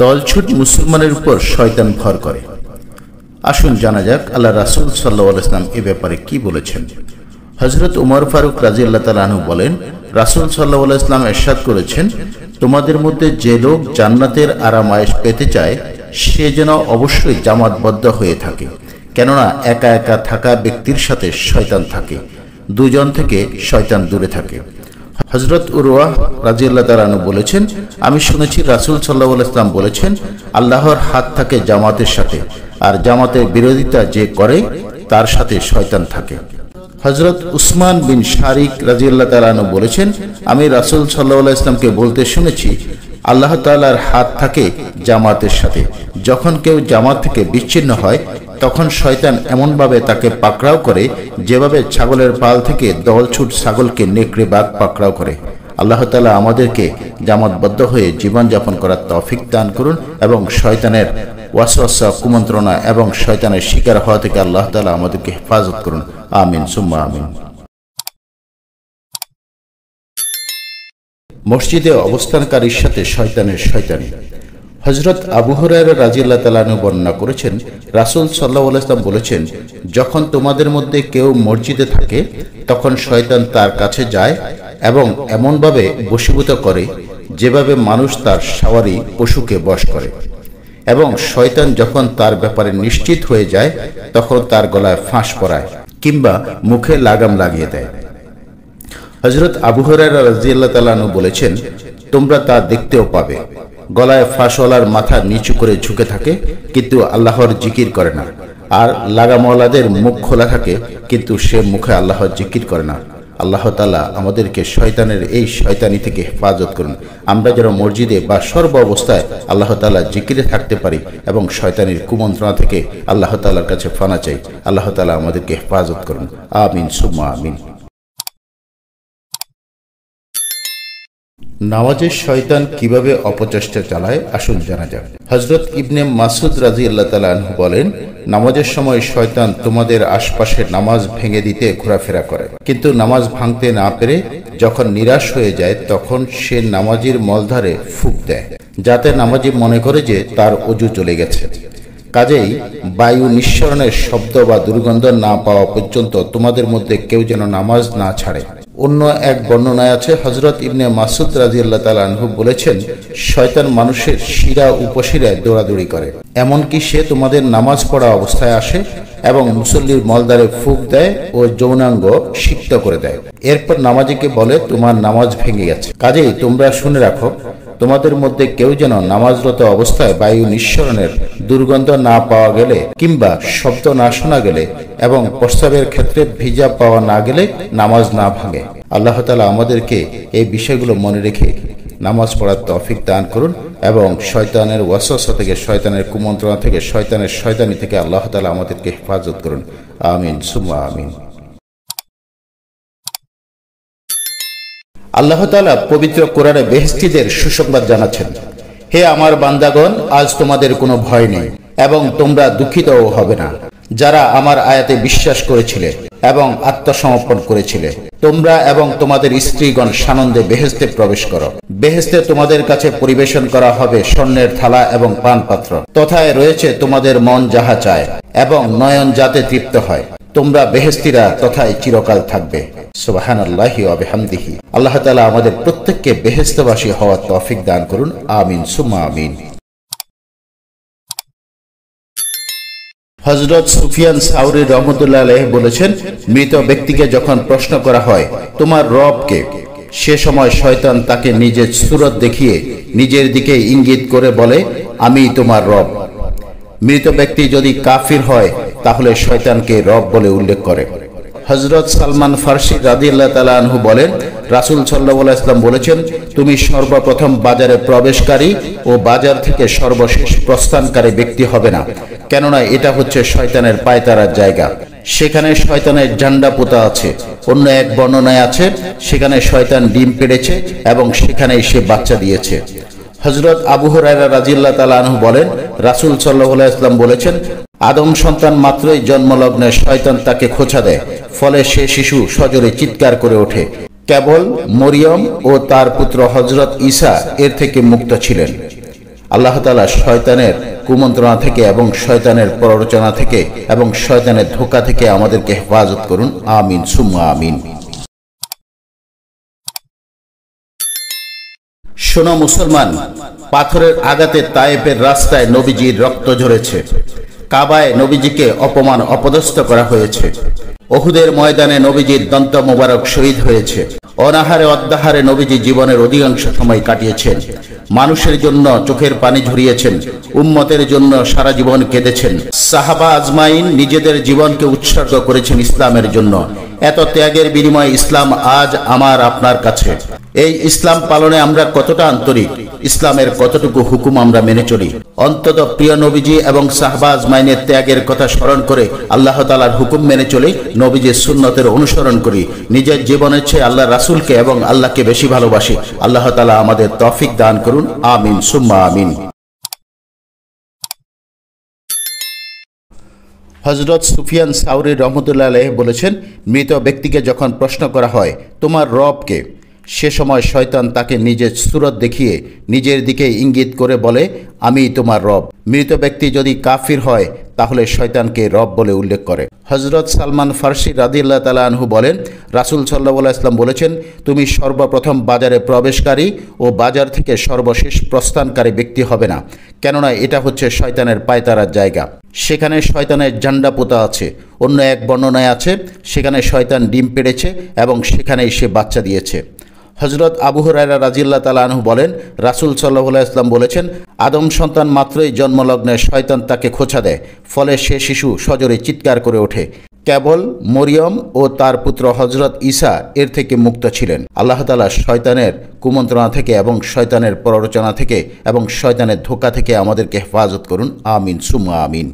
দলছুট মুসলমানের উপর শয়তান ভর করে। আসুন জানা যাক আল্লাহ রাসূল সাল্লাল্লাহু আলাইহি ওয়াসাল্লাম এ ব্যাপারে কি বলেছেন। হযরত উমর ফারুক রাদিয়াল্লাহু তাআলা আনহু বলেন, রাসূল সাল্লাল্লাহু আলাইহি ওয়াসাল্লাম ইরশাদ করেছেন, তোমাদের মধ্যে যে লোক জান্নাতের আরামায়েশ পেতে চায় সে যেন অবশ্যই জামাতবদ্ধ হয়ে থাকে, কেননা একা একা থাকা ব্যক্তির সাথে শয়তান থাকে, দুজন থেকে শয়তান দূরে থাকে। হযরত উরওয়াহ রাদিয়াল্লাহু তাআলা আনহু বলেছেন, আমি শুনেছি রাসূল সাল্লাল্লাহু আলাইহি ওয়াসাল্লাম বলেছেন, আল্লাহর হাত থাকে জামাতের সাথে, আর জামাতের বিরোধিতা যে করে তার সাথে শয়তান থাকে। হযরত উসমান বিন শারিক রাদিয়াল্লাহু তাআলা আনহু বলেছেন, আমি রাসূল সাল্লাল্লাহু আলাইহি ওয়াসাল্লামকে বলতে শুনেছি, আল্লাহ তাআলার হাত থাকে জামাতের সাথে। যখন কেউ জামাত থেকে বিচ্ছিন্ন হয় তখন শয়তান এমনভাবে তাকে পাকড়াও করে যেভাবে ছাগলের পাল থেকে দলছুট ছাগলকে নেকড়ে বাঘ পাকড়াও করে। আল্লাহ তাআলা আমাদেরকে জামাতবদ্ধ হয়ে জীবনযাপন করার তৌফিক দান করুন এবং শয়তানের ওয়াসওয়াসা, কুমন্ত্রণা এবং শয়তানের শিকার হওয়া থেকে আল্লাহ তাআলা আমাদেরকে হেফাজত করুন। আমিন সুম্মা আমিন। মসজিদে অবস্থানকারীর সাথে শয়তানের শয়তানি। হযরত আবু হুরায়রা রাদিয়াল্লাহু তাআলা আনহু বর্ণনা করেছেন, রাসূল সাল্লাল্লাহু আলাইহি ওয়াসাল্লাম বলেছেন, যখন তোমাদের মধ্যে কেউ মসজিদে থাকে তখন শয়তান তার কাছে যায় এবং এমনভাবে বশীভূত করে যেভাবে মানুষ তার সওয়ারি পশুকে বশ করে, এবং শয়তান যখন তার ব্যাপারে নিশ্চিত হয়ে যায় তখন তার গলায় ফাঁস পরায় কিংবা মুখে লাগাম লাগিয়ে দেয়। হযরত আবু হুরায়রা রাদিয়াল্লাহু তাআলা আনহু বলেছেন, তোমরা তা দেখতেও পাবে, গলায় ফাঁসওয়ালার মাথা নিচু করে ঝুঁকে থাকে কিন্তু আল্লাহর জিকির করে না, আর লাগামওয়ালাদের মুখ খোলা থাকে কিন্তু সে মুখে আল্লাহর জিকির করে না। আল্লাহ তাআলা আমাদেরকে শয়তানের এই শয়তানি থেকে হেফাজত করুন। আমরা যেন মসজিদে বা সর্ব অবস্থায় আল্লাহ তাআলা জিকিরে থাকতে পারি এবং শয়তানির কুমন্ত্রণা থেকে আল্লাহ তাআলার কাছে ফানা চাই। আল্লাহ তাআলা আমাদেরকে হেফাজত করুন। আমিন সুম্মা আমিন। নামাজের শয়তান কিভাবে অপচেষ্টা চালায় আসুন জানা যাক। হযরত ইবনে মাসউদ রাদিয়াল্লাহু তাআলা আনহু বলেন, নামাজের সময় শয়তান তোমাদের আশপাশে নামাজ ভেঙে দিতে ঘোরাফেরা করে, কিন্তু নামাজ ভাঙতে না পেরে যখন নিরাশ হয়ে যায় তখন সে নামাজির মলধারে ফুঁক দেয়, যাতে নামাজি মনে করে যে তার ওযু চলে গেছে। কাজেই বায়ু নিঃসরণের শব্দ বা দুর্গন্ধ না পাওয়া পর্যন্ত তোমাদের মধ্যে কেউ যেন নামাজ না ছাড়ে। অন্য এক বর্ণনায় আছে, হযরত ইবনে মাসউদ রাদিয়াল্লাহু তাআলা আনহু বলেছেন, শয়তান মানুষের শিরা উপশিরায় দৌড়াদৌড়ি করে, এমনকি সে তোমাদের নামাজ পড়া অবস্থায় আসে এবং মুসল্লির মলদ্বারে ফুঁক দেয় ও যৌনাঙ্গ সিক্ত করে দেয়। এরপর নামাজিকে বলে, তোমার নামাজ ভেঙে গেছে। কাজেই তোমরা শুনে রাখো, তোমাদের মধ্যে কেউ যেন নামাজরত অবস্থায় বায়ু নিঃসরণের দুর্গন্ধ না পাওয়া গেলে কিংবা শব্দ না শোনা গেলে এবং প্রস্রাবের ক্ষেত্রে ভিজা পাওয়া না গেলে নামাজ না ভাঙে। আল্লাহ তাআলা আমাদেরকে এই বিষয়গুলো মনে রেখে নামাজ পড়ার তৌফিক দান করুন এবং শয়তানের ওয়াসওয়াসা থেকে, শয়তানের কুমন্ত্রণা থেকে, শয়তানের শয়তানি থেকে আল্লাহ তাআলা আমাদেরকে হেফাজত করুন। আমিন সুম্মা আমিন। আল্লাহ তাআলা পবিত্র কোরআনে বেহেশতীদের সুসংবাদ জানাচ্ছেন, হে আমার বান্দাগণ, আজ তোমাদের কোনো ভয় নেই এবং তোমরা দুঃখিতও হবে না, যারা আমার আয়াতে বিশ্বাস করেছিলে এবং আত্মসমর্পণ করেছিলে। তোমরা এবং তোমাদের স্ত্রীগণ সানন্দে বেহেশতে প্রবেশ করো। বেহেশতে তোমাদের কাছে পরিবেশন করা হবে স্বর্ণের থালা এবং পানপাত্র, তথায় রয়েছে তোমাদের মন যাহা চায় এবং নয়ন যাতে তৃপ্ত হয়। তোমরা বেহেশতীরা তথায় চিরকাল থাকবে। সুবহানাল্লাহি ওয়া বিহামদিহি। আল্লাহ তাআলা আমাদের প্রত্যেককে বেহেশতবাসী হওয়ার তৌফিক দান করুন। আমিন সুম্মা আমিন। হযরত সুফিয়ান সাউরি রাহমাতুল্লাহ আলাইহি বলেছেন, মৃত ব্যক্তিকে যখন প্রশ্ন করা হয় তোমার রব কে, সে সময় শয়তান তাকে নিজের সূরত দেখিয়ে নিজের দিকে ইঙ্গিত করে বলে, আমি তোমার রব। মৃত ব্যক্তি যদি কাফির হয় তাহলে শয়তানকে রব বলে উল্লেখ করে। হযরত সালমান ফারসি রাদিয়াল্লাহু তাআলা আনহু বলেন, রাসূল সাল্লাল্লাহু আলাইহি ওয়াসাল্লাম বলেছেন, তুমি সর্বপ্রথম বাজারে প্রবেশকারী ও বাজার থেকে সর্বশেষ প্রস্থানকারী ব্যক্তি হবে না, কেননা এটা হচ্ছে শয়তানের পায়তারার জায়গা। সেখানে শয়তানের ঝান্ডা পোতা আছে। অন্য এক বর্ণনায় আছে, সেখানে শয়তান ডিম পেড়েছে এবং সেখানেই সে বাচ্চা দিয়েছে। হযরত আবু হুরায়রা রাদিয়াল্লাহু তাআলা আনহু বলেন, রাসূল সাল্লাল্লাহু আলাইহি ওয়াসাল্লাম বলেছেন, আদম সন্তান মাত্রই জন্মলগ্নে শয়তান তাকে খোঁচা দেয়, ফলে সে শিশু সজোরে চিৎকার করে ওঠে। কেবল মরিয়ম ও তার পুত্র হযরত ঈসা এর থেকে মুক্ত ছিলেন। আল্লাহ তাআলা শয়তানের কুমন্ত্রণা থেকে এবং শয়তানের প্ররোচনা থেকে এবং শয়তানের ধোঁকা থেকে আমাদেরকে হেফাজত করুন। আমিন সুম্মা আমিন। শোনো মুসলমান, পাথরের আঘাতে তায়েফের রাস্তায় নবীজির রক্ত ঝরেছে, কাবায় নবীজিকে অপমান অপদস্থ করা হয়েছে, উহুদের ময়দানে নবীজির দন্ত মোবারক শহীদ হয়েছে, অনাহারে অদ্যাহারে নবীজি জীবনের অধিকাংশ সময় কাটিয়েছেন, মানুষের জন্য চোখের পানি ঝরিয়েছেন, উম্মতের জন্য সারা জীবন কেঁদেছেন, সাহাবা আজমাইন নিজেদের জীবনকে উৎসর্গ করেছেন ইসলামের জন্য। এত ত্যাগের বিনিময়ে ইসলাম আজ আমার আপনার কাছে। এই ইসলাম পালনে আমরা কতটা আন্তরিক, ইসলামের কতটুকু হুকুম আমরা মেনে চলি। অন্তত প্রিয় নবীজি এবং সাহাবা আজমাইনের ত্যাগের কথা স্মরণ করে আল্লাহ তাআলার হুকুম মেনে চলি, নবীজির সুন্নতের অনুসরণ করি, নিজের জীবনের চেয়ে আল্লাহ রাসূলকে এবং আল্লাহকে বেশি ভালোবাসি। আল্লাহ তাআলা আমাদের তৌফিক দান করুন। আমিন সুম্মা আমিন। হযরত সুফিয়ান সাউরি রহমতুল্লাহ আলাইহি বলেছেন, মৃত ব্যক্তিকে যখন প্রশ্ন করা হয় তোমার রব কে, সে সময় শয়তান তাকে নিজের সূরত দেখিয়ে নিজের দিকে ইঙ্গিত করে বলে, আমি তোমার রব। মৃত ব্যক্তি যদি কাফির হয় তাহলে শয়তানকে রব বলে উল্লেখ করে। হযরত সালমান ফারসি রাদিয়াল্লাহু তাআলা আনহু বলেন, রাসূল সাল্লাল্লাহু আলাইহি ওয়াসাল্লাম বলেছেন, তুমি সর্বপ্রথম বাজারে প্রবেশকারী ও বাজার থেকে সর্বশেষ প্রস্থানকারী ব্যক্তি হবে না, কেননা এটা হচ্ছে শয়তানের পায়তারার জায়গা। সেখানে শয়তানের ঝান্ডা পোতা আছে। অন্য এক বর্ণনায় আছে সেখানে শয়তান ডিম পেড়েছে এবং সেখানেই সে বাচ্চা দিয়েছে। হযরত আবু হুরায়রা রাদিয়াল্লাহু তাআলা আনহু বলেন, রাসূল সাল্লাল্লাহু আলাইহি ওয়াসাল্লাম বলেছেন, আদম সন্তান মাত্রই জন্মলগ্নে শয়তান তাকে খোঁচা দেয়, ফলে সে শিশু সজোরে চিৎকার করে ওঠে। কেবল মরিয়ম ও তার পুত্র হযরত ঈসা এর থেকে মুক্ত ছিলেন। আল্লাহ তাআলা শয়তানের কুমন্ত্রণা থেকে এবং শয়তানের প্ররোচনা থেকে এবং শয়তানের ধোঁকা থেকে আমাদেরকে হেফাজত করুন। আমিন সুম্মা আমিন।